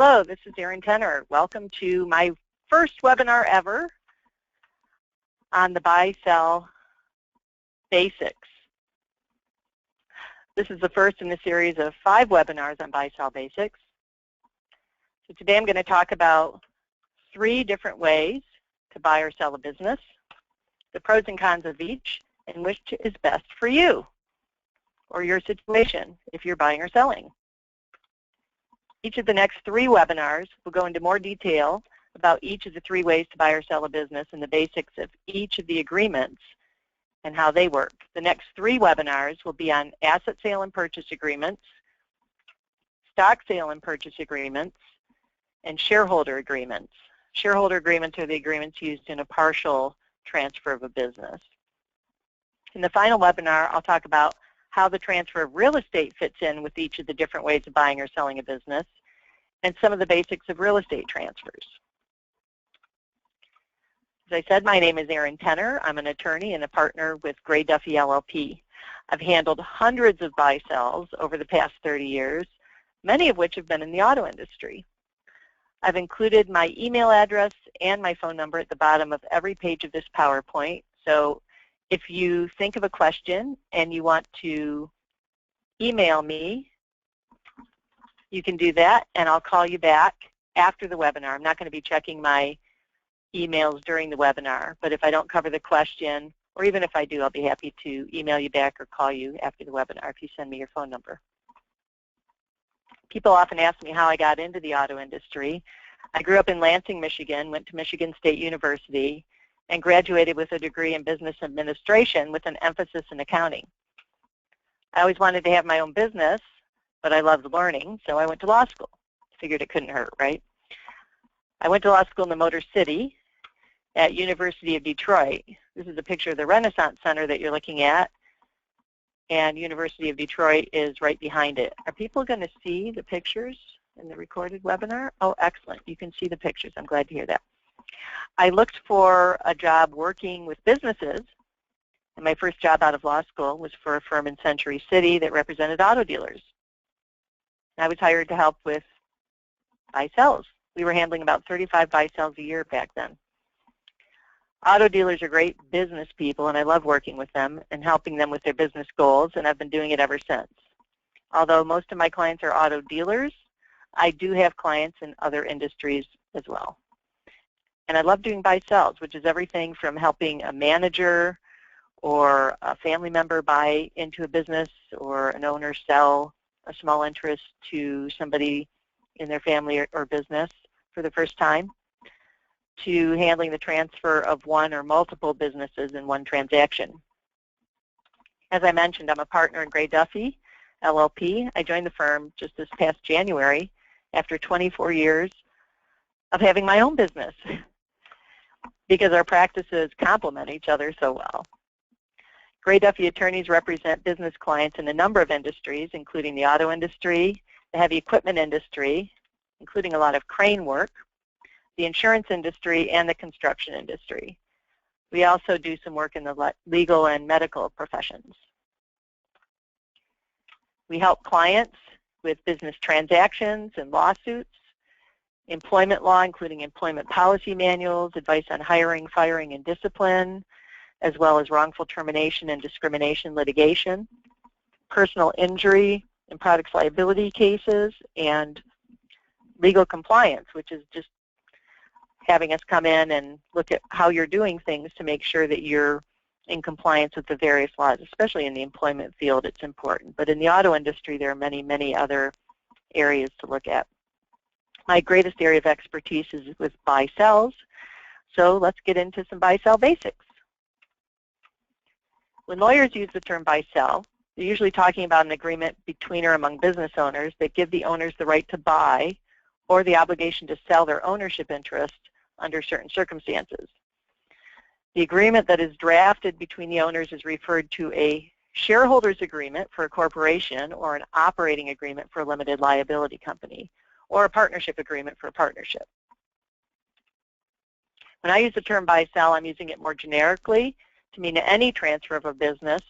Hello, this is Erin K. Welcome to my first webinar ever on the buy-sell basics. This is the first in a series of 5 webinars on buy-sell basics. So today I'm going to talk about 3 different ways to buy or sell a business, the pros and cons of each, and which is best for you or your situation if you're buying or selling. Each of the next 3 webinars will go into more detail about each of the 3 ways to buy or sell a business and the basics of each of the agreements and how they work. The next 3 webinars will be on asset sale and purchase agreements, stock sale and purchase agreements, and shareholder agreements. Shareholder agreements are the agreements used in a partial transfer of a business. In the final webinar, I'll talk about how the transfer of real estate fits in with each of the different ways of buying or selling a business, and some of the basics of real estate transfers. As I said, my name is Erin K. I'm an attorney and a partner with Gray Duffy LLP. I've handled hundreds of buy-sells over the past 30 years, many of which have been in the auto industry. I've included my email address and my phone number at the bottom of every page of this PowerPoint, so if you think of a question and you want to email me, you can do that, and I'll call you back after the webinar. I'm not going to be checking my emails during the webinar, but if I don't cover the question, or even if I do, I'll be happy to email you back or call you after the webinar if you send me your phone number. People often ask me how I got into the auto industry. I grew up in Lansing, Michigan, went to Michigan State University, and graduated with a degree in business administration with an emphasis in accounting. I always wanted to have my own business, but I loved learning, so I went to law school. Figured it couldn't hurt, right? I went to law school in the Motor City at University of Detroit. This is a picture of the Renaissance Center that you're looking at, and University of Detroit is right behind it. Are people going to see the pictures in the recorded webinar? Oh, excellent. You can see the pictures. I'm glad to hear that. I looked for a job working with businesses, and my first job out of law school was for a firm in Century City that represented auto dealers. I was hired to help with buy-sells. We were handling about 35 buy-sells a year back then. Auto dealers are great business people, and I love working with them and helping them with their business goals, and I've been doing it ever since. Although most of my clients are auto dealers, I do have clients in other industries as well. And I love doing buy-sells, which is everything from helping a manager or a family member buy into a business or an owner sell a small interest to somebody in their family or business for the first time, to handling the transfer of one or multiple businesses in one transaction. As I mentioned, I'm a partner in Gray Duffy LLP. I joined the firm just this past January after 24 years of having my own business, because our practices complement each other so well. Gray Duffy attorneys represent business clients in a number of industries, including the auto industry, the heavy equipment industry, including a lot of crane work, the insurance industry, and the construction industry. We also do some work in the legal and medical professions. We help clients with business transactions and lawsuits, employment law, including employment policy manuals, advice on hiring, firing, and discipline, as well as wrongful termination and discrimination litigation, personal injury and products liability cases, and legal compliance, which is just having us come in and look at how you're doing things to make sure that you're in compliance with the various laws, especially in the employment field. It's important. But in the auto industry, there are many, many other areas to look at. My greatest area of expertise is with buy-sells, so let's get into some buy-sell basics. When lawyers use the term buy-sell, they're usually talking about an agreement between or among business owners that give the owners the right to buy or the obligation to sell their ownership interest under certain circumstances. The agreement that is drafted between the owners is referred to a shareholders agreement for a corporation, or an operating agreement for a limited liability company, or a partnership agreement for a partnership. When I use the term buy-sell, I'm using it more generically to mean any transfer of a business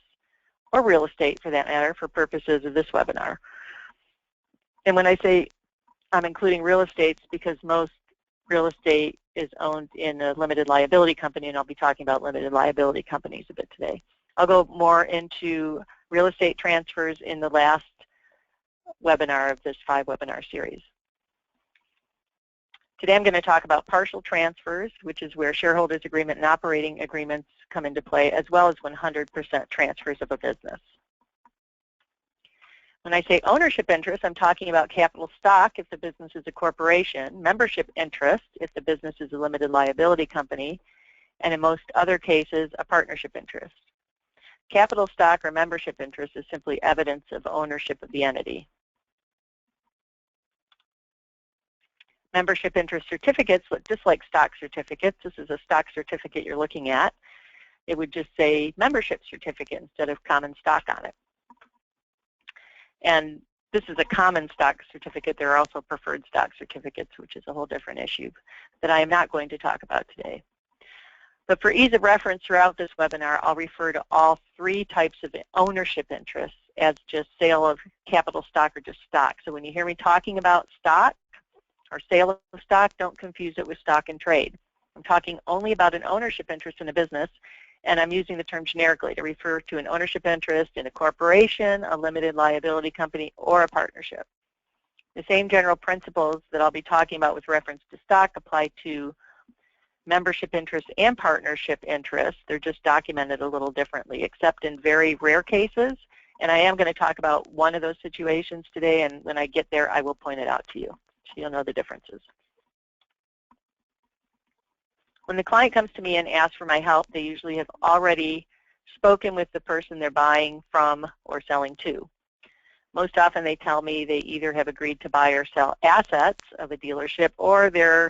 or real estate, for that matter, for purposes of this webinar. And when I say I'm including real estate because most real estate is owned in a limited liability company, and I'll be talking about limited liability companies a bit today. I'll go more into real estate transfers in the last webinar of this 5-webinar series. Today I'm going to talk about partial transfers, which is where shareholders agreement and operating agreements come into play, as well as 100% transfers of a business. When I say ownership interest, I'm talking about capital stock if the business is a corporation, membership interest if the business is a limited liability company, and in most other cases, a partnership interest. Capital stock or membership interest is simply evidence of ownership of the entity. Membership interest certificates look just like stock certificates. This is a stock certificate you're looking at. It would just say membership certificate instead of common stock on it. And this is a common stock certificate. There are also preferred stock certificates, which is a whole different issue that I am not going to talk about today. But for ease of reference throughout this webinar, I'll refer to all 3 types of ownership interests as just sale of capital stock or just stock. So when you hear me talking about stock or sale of stock, don't confuse it with stock and trade. I'm talking only about an ownership interest in a business, and I'm using the term generically to refer to an ownership interest in a corporation, a limited liability company, or a partnership. The same general principles that I'll be talking about with reference to stock apply to membership interest and partnership interest. They're just documented a little differently, except in very rare cases. And I am going to talk about one of those situations today, and when I get there, I will point it out to you, so you'll know the differences. When the client comes to me and asks for my help, they usually have already spoken with the person they're buying from or selling to. Most often they tell me they either have agreed to buy or sell assets of a dealership, or they're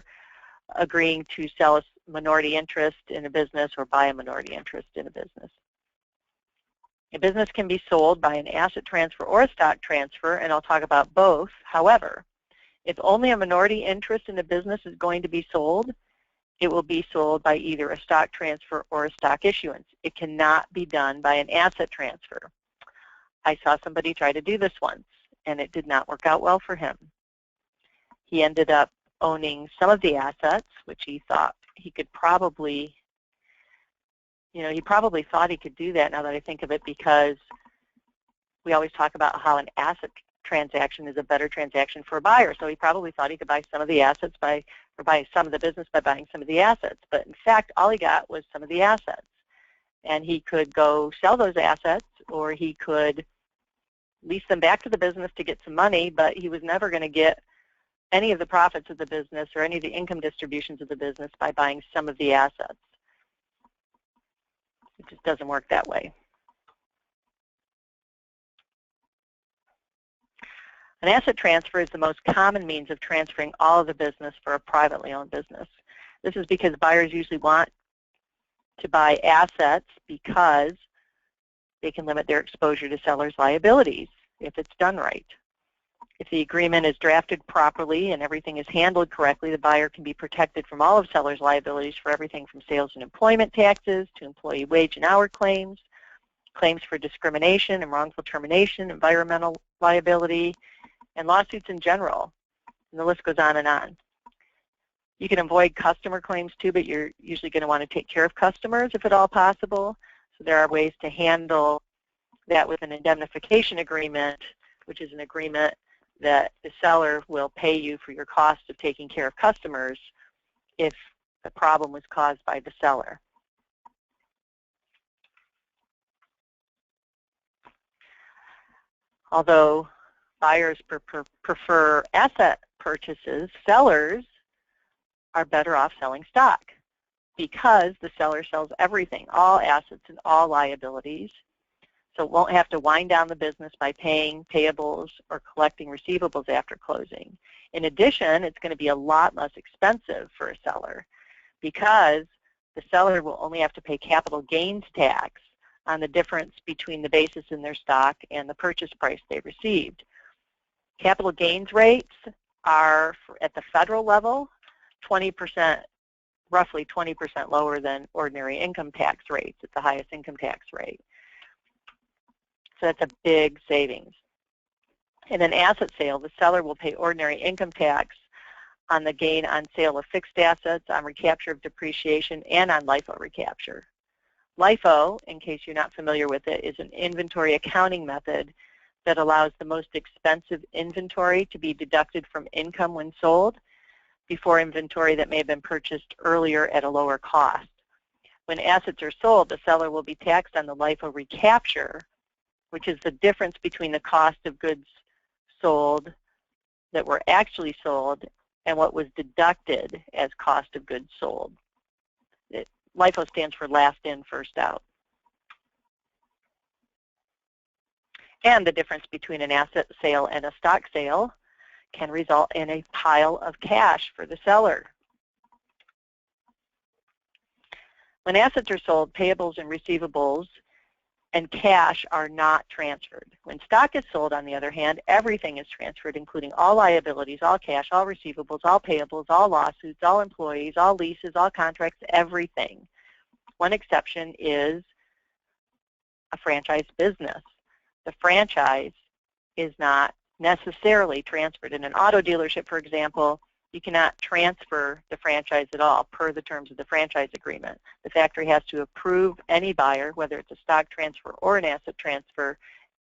agreeing to sell a minority interest in a business or buy a minority interest in a business. A business can be sold by an asset transfer or a stock transfer, and I'll talk about both. However, if only a minority interest in a business is going to be sold, it will be sold by either a stock transfer or a stock issuance. It cannot be done by an asset transfer. I saw somebody try to do this once, and it did not work out well for him. He ended up owning some of the assets, which he thought he could probably, he probably thought he could do that now that I think of it, because we always talk about how an asset transaction is a better transaction for a buyer. So he probably thought he could buy some of the assets or buy some of the business by buying some of the assets. But in fact, all he got was some of the assets. And he could go sell those assets, or he could lease them back to the business to get some money, but he was never going to get any of the profits of the business or any of the income distributions of the business by buying some of the assets. It just doesn't work that way. An asset transfer is the most common means of transferring all of the business for a privately owned business. This is because buyers usually want to buy assets because they can limit their exposure to sellers' liabilities if it's done right. If the agreement is drafted properly and everything is handled correctly, the buyer can be protected from all of sellers' liabilities for everything from sales and employment taxes to employee wage and hour claims, claims for discrimination and wrongful termination, environmental liability, and lawsuits in general, and the list goes on and on. You can avoid customer claims too, but you're usually going to want to take care of customers if at all possible. So there are ways to handle that with an indemnification agreement, which is an agreement that the seller will pay you for your cost of taking care of customers if the problem was caused by the seller. Although buyers prefer asset purchases, sellers are better off selling stock because the seller sells everything, all assets and all liabilities. So it won't have to wind down the business by paying payables or collecting receivables after closing. In addition, it's going to be a lot less expensive for a seller because the seller will only have to pay capital gains tax on the difference between the basis in their stock and the purchase price they received. Capital gains rates are, at the federal level, 20%, roughly 20% lower than ordinary income tax rates at the highest income tax rate. So that's a big savings. In an asset sale, the seller will pay ordinary income tax on the gain on sale of fixed assets, on recapture of depreciation, and on LIFO recapture. LIFO, in case you're not familiar with it, is an inventory accounting method that allows the most expensive inventory to be deducted from income when sold before inventory that may have been purchased earlier at a lower cost. When assets are sold, the seller will be taxed on the LIFO recapture, which is the difference between the cost of goods sold that were actually sold and what was deducted as cost of goods sold. LIFO stands for last in, first out. And the difference between an asset sale and a stock sale can result in a pile of cash for the seller. When assets are sold, payables and receivables and cash are not transferred. When stock is sold, on the other hand, everything is transferred, including all liabilities, all cash, all receivables, all payables, all lawsuits, all employees, all leases, all contracts, everything. One exception is a franchise business. The franchise is not necessarily transferred. In an auto dealership, for example, you cannot transfer the franchise at all per the terms of the franchise agreement. The factory has to approve any buyer, whether it's a stock transfer or an asset transfer,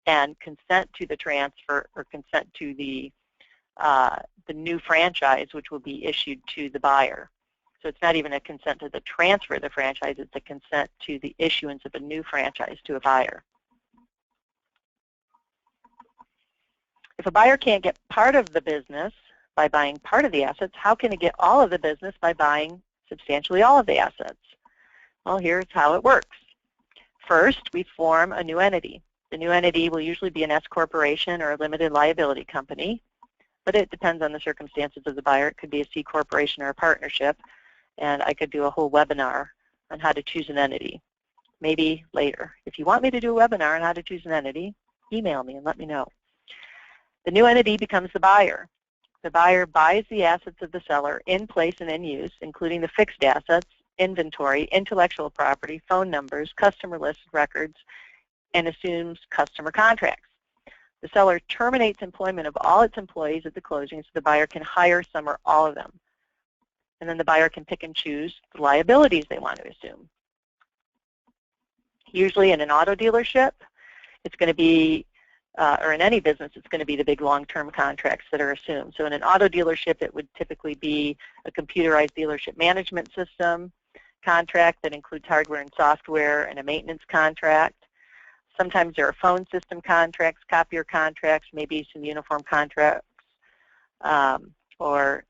and consent to the transfer or consent to the new franchise, which will be issued to the buyer. So it's not even a consent to the transfer of the franchise, it's a consent to the issuance of a new franchise to a buyer. If a buyer can't get part of the business by buying part of the assets, how can it get all of the business by buying substantially all of the assets? Well, here's how it works. First, we form a new entity. The new entity will usually be an S corporation or a limited liability company, but it depends on the circumstances of the buyer. It could be a C corporation or a partnership, and I could do a whole webinar on how to choose an entity, maybe later. If you want me to do a webinar on how to choose an entity, email me and let me know. The new entity becomes the buyer. The buyer buys the assets of the seller in place and in use, including the fixed assets, inventory, intellectual property, phone numbers, customer list records, and assumes customer contracts. The seller terminates employment of all its employees at the closing so the buyer can hire some or all of them. And then the buyer can pick and choose the liabilities they want to assume. Usually in an auto dealership, it's going to be or in any business, it's going to be the big long-term contracts that are assumed. So in an auto dealership, it would typically be a computerized dealership management system contract that includes hardware and software and a maintenance contract. Sometimes there are phone system contracts, copier contracts, maybe some uniform contracts, or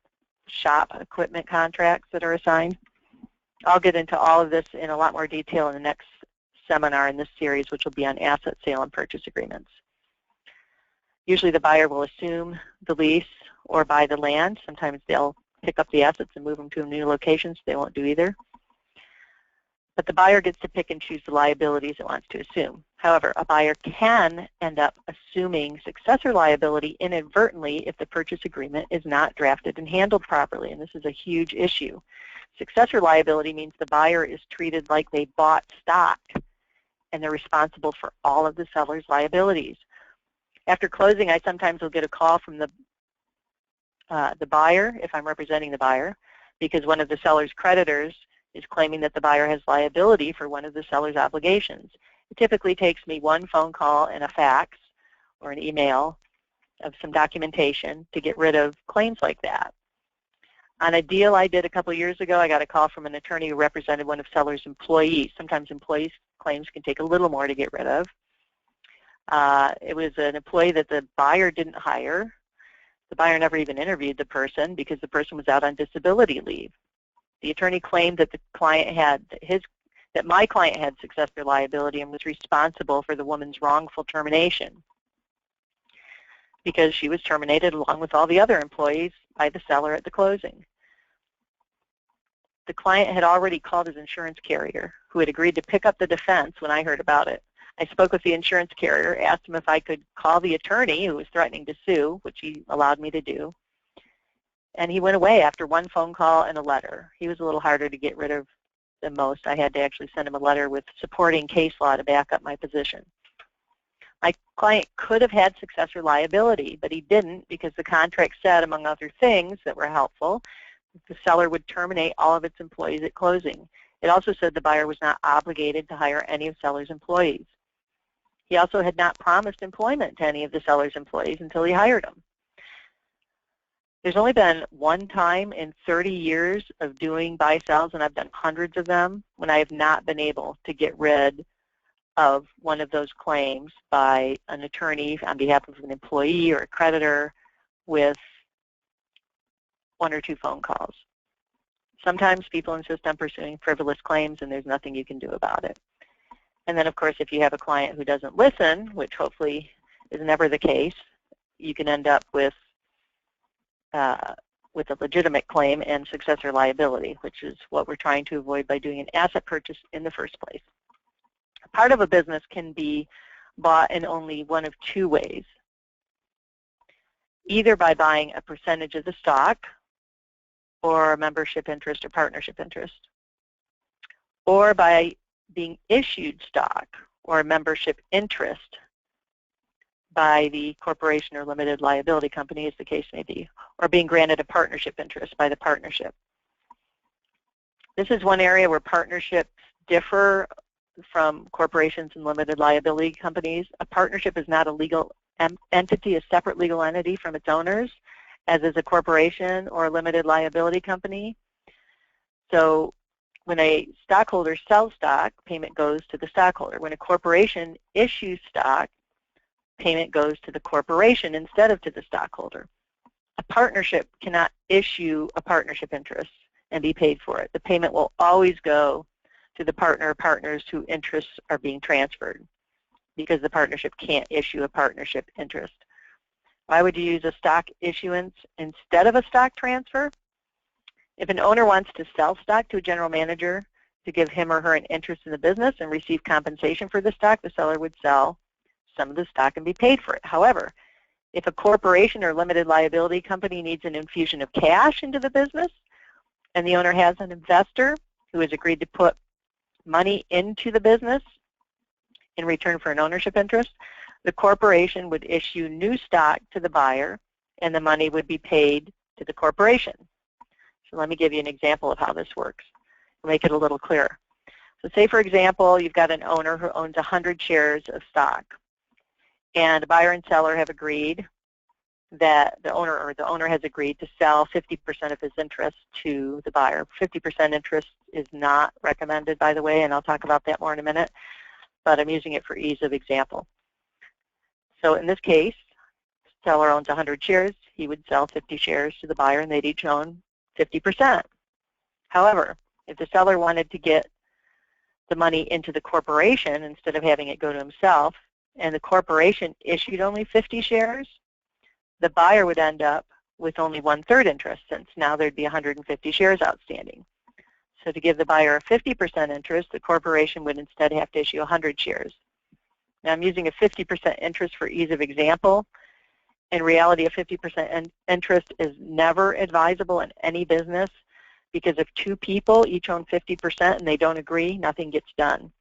shop equipment contracts that are assigned. I'll get into all of this in a lot more detail in the next seminar in this series, which will be on asset sale and purchase agreements. Usually the buyer will assume the lease or buy the land. Sometimes they'll pick up the assets and move them to a new location, so they won't do either. But the buyer gets to pick and choose the liabilities it wants to assume. However, a buyer can end up assuming successor liability inadvertently if the purchase agreement is not drafted and handled properly, and this is a huge issue. Successor liability means the buyer is treated like they bought stock and they're responsible for all of the seller's liabilities. After closing, I sometimes will get a call from the buyer, if I'm representing the buyer, because one of the seller's creditors is claiming that the buyer has liability for one of the seller's obligations. It typically takes me one phone call and a fax or an email of some documentation to get rid of claims like that. On a deal I did a couple years ago, I got a call from an attorney who represented one of seller's employees. Sometimes employees' claims can take a little more to get rid of. It was an employee that the buyer didn't hire. The buyer never even interviewed the person because the person was out on disability leave. The attorney claimed that the client had that my client had successor liability and was responsible for the woman's wrongful termination because she was terminated along with all the other employees by the seller at the closing. The client had already called his insurance carrier, who had agreed to pick up the defense when I heard about it. I spoke with the insurance carrier, asked him if I could call the attorney who was threatening to sue, which he allowed me to do. And he went away after one phone call and a letter. He was a little harder to get rid of than most. I had to actually send him a letter with supporting case law to back up my position. My client could have had successor liability, but he didn't because the contract said, among other things that were helpful, the seller would terminate all of its employees at closing. It also said the buyer was not obligated to hire any of the seller's employees. He also had not promised employment to any of the seller's employees until he hired them. There's only been one time in 30 years of doing buy-sells, and I've done hundreds of them, when I have not been able to get rid of one of those claims by an attorney on behalf of an employee or a creditor with 1 or 2 phone calls. Sometimes people insist on pursuing frivolous claims and there's nothing you can do about it. And then, of course, if you have a client who doesn't listen, which hopefully is never the case, you can end up with a legitimate claim and successor liability, which is what we're trying to avoid by doing an asset purchase in the first place. Part of a business can be bought in only one of 2 ways, either by buying a percentage of the stock, or a membership interest or partnership interest, or by being issued stock or a membership interest by the corporation or limited liability company, as the case may be, or being granted a partnership interest by the partnership. This is one area where partnerships differ from corporations and limited liability companies. A partnership is not a legal entity, a separate legal entity from its owners, as is a corporation or a limited liability company. So when a stockholder sells stock, payment goes to the stockholder. When a corporation issues stock, payment goes to the corporation instead of to the stockholder. A partnership cannot issue a partnership interest and be paid for it. The payment will always go to the partner or partners whose interests are being transferred, because the partnership can't issue a partnership interest. Why would you use a stock issuance instead of a stock transfer? If an owner wants to sell stock to a general manager to give him or her an interest in the business and receive compensation for the stock, the seller would sell some of the stock and be paid for it. However, if a corporation or limited liability company needs an infusion of cash into the business, and the owner has an investor who has agreed to put money into the business in return for an ownership interest, the corporation would issue new stock to the buyer, and the money would be paid to the corporation. So let me give you an example of how this works to make it a little clearer. So say, for example, you've got an owner who owns 100 shares of stock, and the buyer and seller have agreed that the owner has agreed to sell 50% of his interest to the buyer. 50% interest is not recommended, by the way, and I'll talk about that more in a minute, but I'm using it for ease of example. So in this case, the seller owns 100 shares. He would sell 50 shares to the buyer, and they'd each own 50%. However, if the seller wanted to get the money into the corporation instead of having it go to himself, and the corporation issued only 50 shares, the buyer would end up with only 1/3 interest, since now there'd be 150 shares outstanding. So to give the buyer a 50% interest, the corporation would instead have to issue 100 shares. Now I'm using a 50% interest for ease of example. In reality, a 50% interest is never advisable in any business, because if 2 people each own 50% and they don't agree, nothing gets done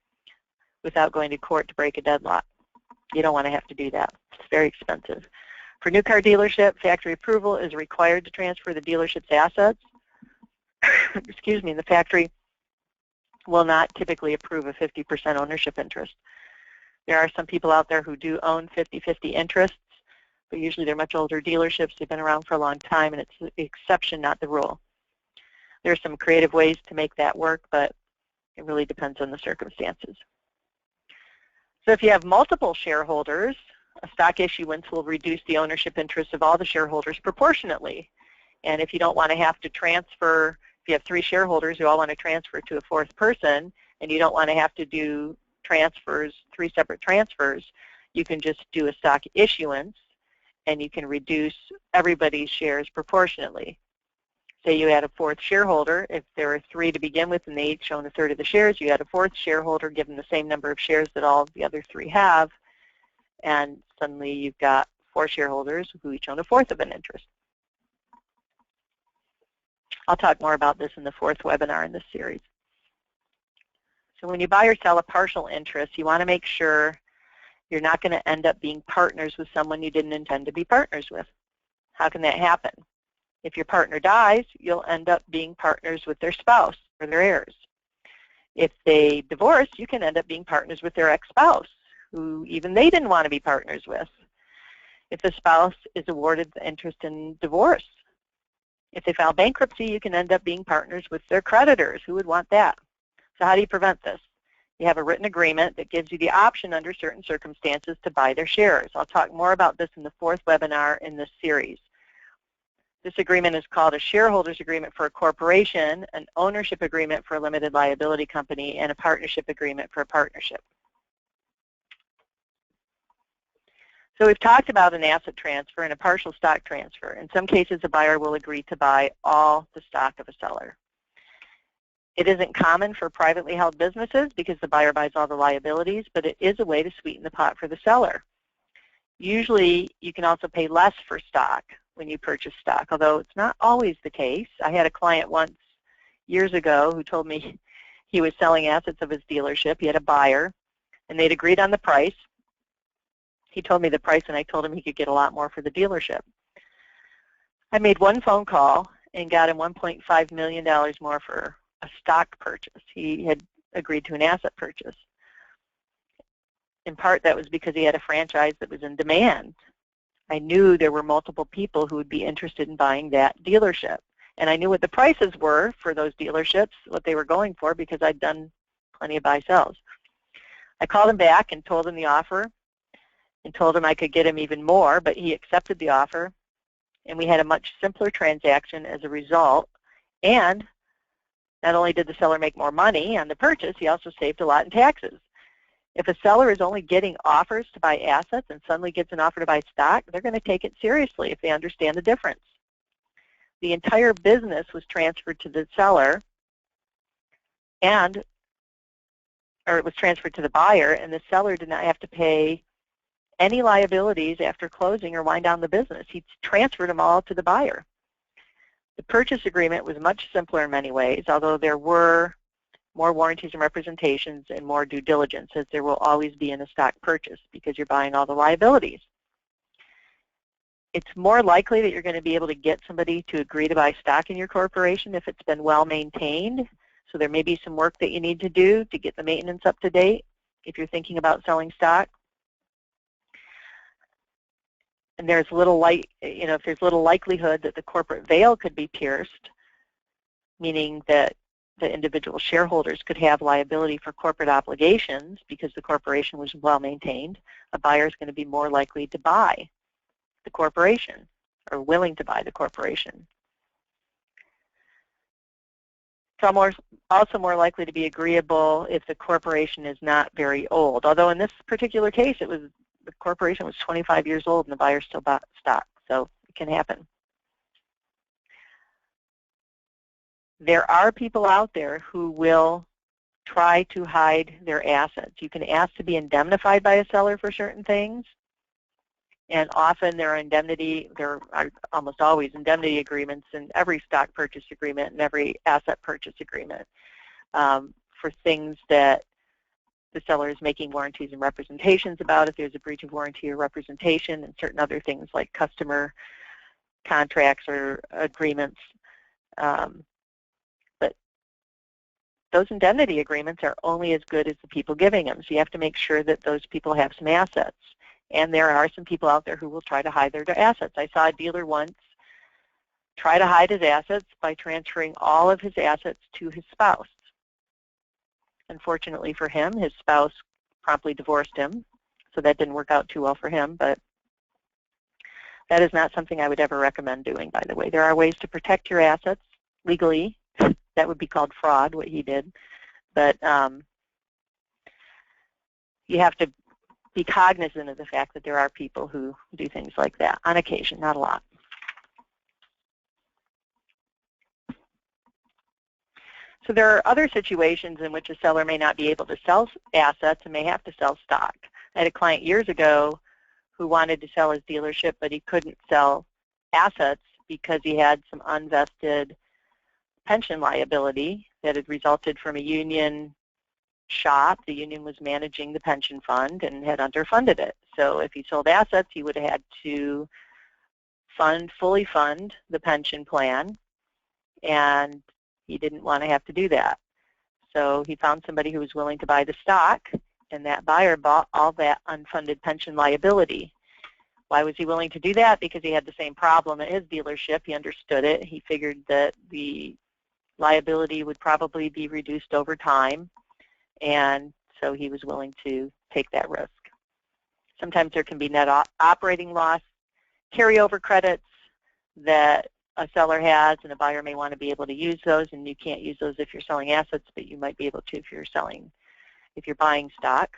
without going to court to break a deadlock. You don't want to have to do that. It's very expensive. For new car dealership, factory approval is required to transfer the dealership's assets. Excuse me, the factory will not typically approve a 50% ownership interest. There are some people out there who do own 50-50 interests, but usually they're much older dealerships. They've been around for a long time, and it's the exception, not the rule. There are some creative ways to make that work, but it really depends on the circumstances. So if you have multiple shareholders, a stock issuance will reduce the ownership interest of all the shareholders proportionately. And if you don't want to have to transfer, if you have 3 shareholders who all want to transfer to a 4th person, and you don't want to have to do transfers, 3 separate transfers, you can just do a stock issuance, and you can reduce everybody's shares proportionately. Say you add a 4th shareholder. If there are 3 to begin with and they each own 1/3 of the shares, you add a 4th shareholder, give them the same number of shares that all of the other 3 have, and suddenly you've got 4 shareholders who each own 1/4 of an interest. I'll talk more about this in the 4th webinar in this series. So when you buy or sell a partial interest, you want to make sure You're not going to end up being partners with someone you didn't intend to be partners with. How can that happen? If your partner dies, you'll end up being partners with their spouse or their heirs. If they divorce, you can end up being partners with their ex-spouse, who even they didn't want to be partners with. If the spouse is awarded the interest in divorce, if they file bankruptcy, you can end up being partners with their creditors. Who would want that? So how do you prevent this? You have a written agreement that gives you the option under certain circumstances to buy their shares. I'll talk more about this in the 4th webinar in this series. This agreement is called a Shareholders Agreement for a corporation, an ownership agreement for a limited liability company, and a partnership agreement for a partnership. So we've talked about an asset transfer and a partial stock transfer. In some cases, a buyer will agree to buy all the stock of a seller. It isn't common for privately held businesses because the buyer buys all the liabilities, but it is a way to sweeten the pot for the seller. Usually, you can also pay less for stock when you purchase stock, although it's not always the case. I had a client once years ago who told me he was selling assets of his dealership. He had a buyer, and they'd agreed on the price. He told me the price, and I told him he could get a lot more for the dealership. I made one phone call and got him $1.5 million more for a stock purchase. He had agreed to an asset purchase. In part, that was because he had a franchise that was in demand. I knew there were multiple people who would be interested in buying that dealership. And I knew what the prices were for those dealerships, what they were going for, because I'd done plenty of buy-sells. I called him back and told him the offer and told him I could get him even more, but he accepted the offer, and we had a much simpler transaction as a result. And not only did the seller make more money on the purchase, he also saved a lot in taxes. If a seller is only getting offers to buy assets and suddenly gets an offer to buy stock, they're going to take it seriously if they understand the difference. The entire business was transferred to the seller, or it was transferred to the buyer, and the seller did not have to pay any liabilities after closing or wind down the business. He transferred them all to the buyer. The purchase agreement was much simpler in many ways, although there were more warranties and representations and more due diligence, as there will always be in a stock purchase because you're buying all the liabilities. It's more likely that you're going to be able to get somebody to agree to buy stock in your corporation if it's been well maintained. So there may be some work that you need to do to get the maintenance up to date if you're thinking about selling stock. And there's if there's little likelihood that the corporate veil could be pierced, meaning that the individual shareholders could have liability for corporate obligations because the corporation was well maintained, a buyer is going to be more likely to buy the corporation or willing to buy the corporation. It's also more likely to be agreeable if the corporation is not very old, although in this particular case the corporation was 25 years old and the buyer still bought stock, so it can happen. There are people out there who will try to hide their assets. You can ask to be indemnified by a seller for certain things, and often there are almost always indemnity agreements in every stock purchase agreement and every asset purchase agreement for things that the seller is making warranties and representations about, if there's a breach of warranty or representation, and certain other things like customer contracts or agreements. But those indemnity agreements are only as good as the people giving them, so you have to make sure that those people have some assets. And there are some people out there who will try to hide their assets. I saw a dealer once try to hide his assets by transferring all of his assets to his spouse. Unfortunately for him, his spouse promptly divorced him, so that didn't work out too well for him, but that is not something I would ever recommend doing, by the way. There are ways to protect your assets legally. That would be called fraud, what he did, but you have to be cognizant of the fact that there are people who do things like that on occasion, not a lot. So there are other situations in which a seller may not be able to sell assets and may have to sell stock. I had a client years ago who wanted to sell his dealership, but he couldn't sell assets because he had some unvested pension liability that had resulted from a union shop, the union was managing the pension fund and had underfunded it. So if he sold assets, he would have had to fully fund the pension plan, and he didn't want to have to do that. So he found somebody who was willing to buy the stock, and that buyer bought all that unfunded pension liability. Why was he willing to do that? Because he had the same problem at his dealership. He understood it. He figured that the liability would probably be reduced over time, and so he was willing to take that risk. Sometimes there can be net operating loss, carryover credits that a seller has, and a buyer may want to be able to use those, and you can't use those if you're selling assets, but you might be able to if you're buying stock.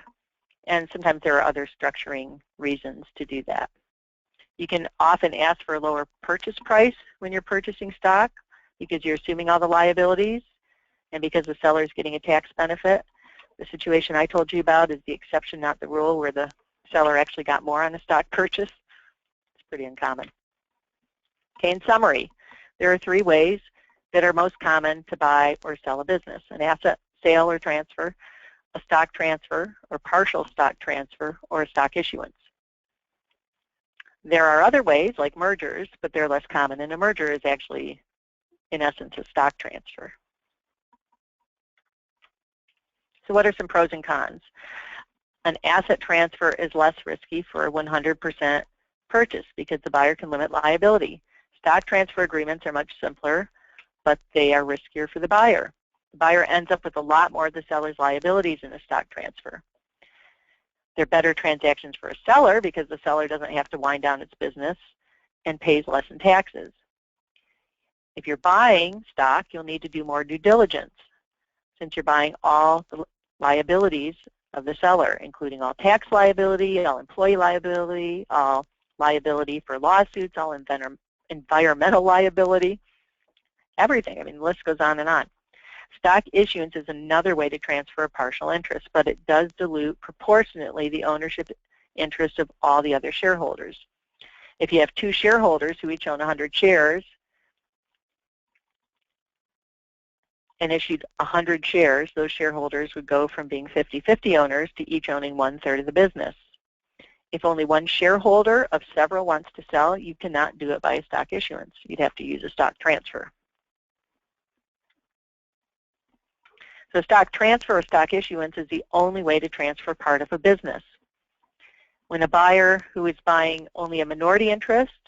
And sometimes there are other structuring reasons to do that. You can often ask for a lower purchase price when you're purchasing stock because you're assuming all the liabilities and because the seller is getting a tax benefit. The situation I told you about is the exception, not the rule, where the seller actually got more on a stock purchase. It's pretty uncommon. Okay, in summary, there are 3 ways that are most common to buy or sell a business: an asset sale or transfer, a stock transfer or partial stock transfer, or a stock issuance. There are other ways like mergers, but they're less common, and a merger is actually, in essence, a stock transfer. So what are some pros and cons? An asset transfer is less risky for a 100% purchase because the buyer can limit liability. Stock transfer agreements are much simpler, but they are riskier for the buyer. The buyer ends up with a lot more of the seller's liabilities in a stock transfer. They're better transactions for a seller because the seller doesn't have to wind down its business and pays less in taxes. If you're buying stock, you'll need to do more due diligence since you're buying all the liabilities of the seller, including all tax liability, all employee liability, all liability for lawsuits, all environmental liability, everything. I mean, the list goes on and on. Stock issuance is another way to transfer a partial interest, but it does dilute proportionately the ownership interest of all the other shareholders. If you have 2 shareholders who each own 100 shares and issued 100 shares, those shareholders would go from being 50-50 owners to each owning 1/3 of the business. If only one shareholder of several wants to sell, you cannot do it by a stock issuance. You'd have to use a stock transfer. So stock transfer or stock issuance is the only way to transfer part of a business. When a buyer who is buying only a minority interest,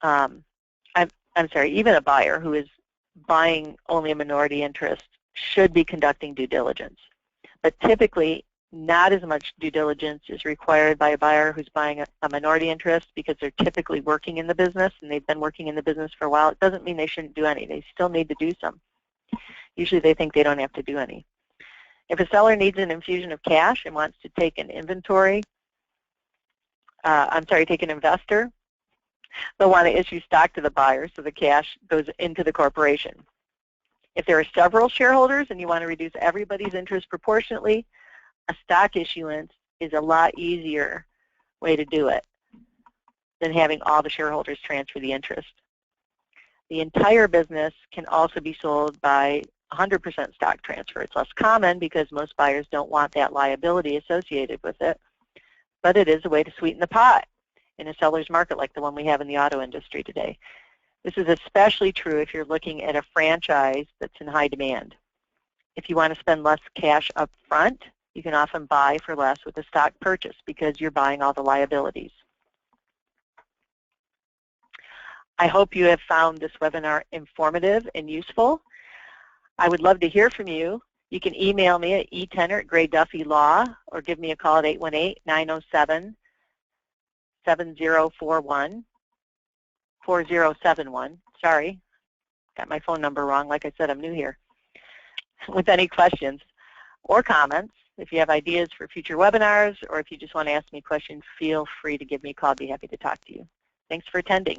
even a buyer who is buying only a minority interest should be conducting due diligence. But typically, not as much due diligence is required by a buyer who's buying a minority interest because they're typically working in the business and they've been working in the business for a while. It doesn't mean they shouldn't do any. They still need to do some. Usually they think they don't have to do any. If a seller needs an infusion of cash and wants to take an investor, they'll want to issue stock to the buyer so the cash goes into the corporation. If there are several shareholders and you want to reduce everybody's interest proportionately, a stock issuance is a lot easier way to do it than having all the shareholders transfer the interest. The entire business can also be sold by 100% stock transfer. It's less common because most buyers don't want that liability associated with it, but it is a way to sweeten the pot in a seller's market like the one we have in the auto industry today. This is especially true if you're looking at a franchise that's in high demand. If you want to spend less cash up front, you can often buy for less with a stock purchase because you're buying all the liabilities. I hope you have found this webinar informative and useful. I would love to hear from you. You can email me at etenner@GrayDuffyLaw or give me a call at 818-907-7041. Sorry, got my phone number wrong. Like I said, I'm new here. With any questions or comments, if you have ideas for future webinars or if you just want to ask me questions, feel free to give me a call. I'd be happy to talk to you. Thanks for attending.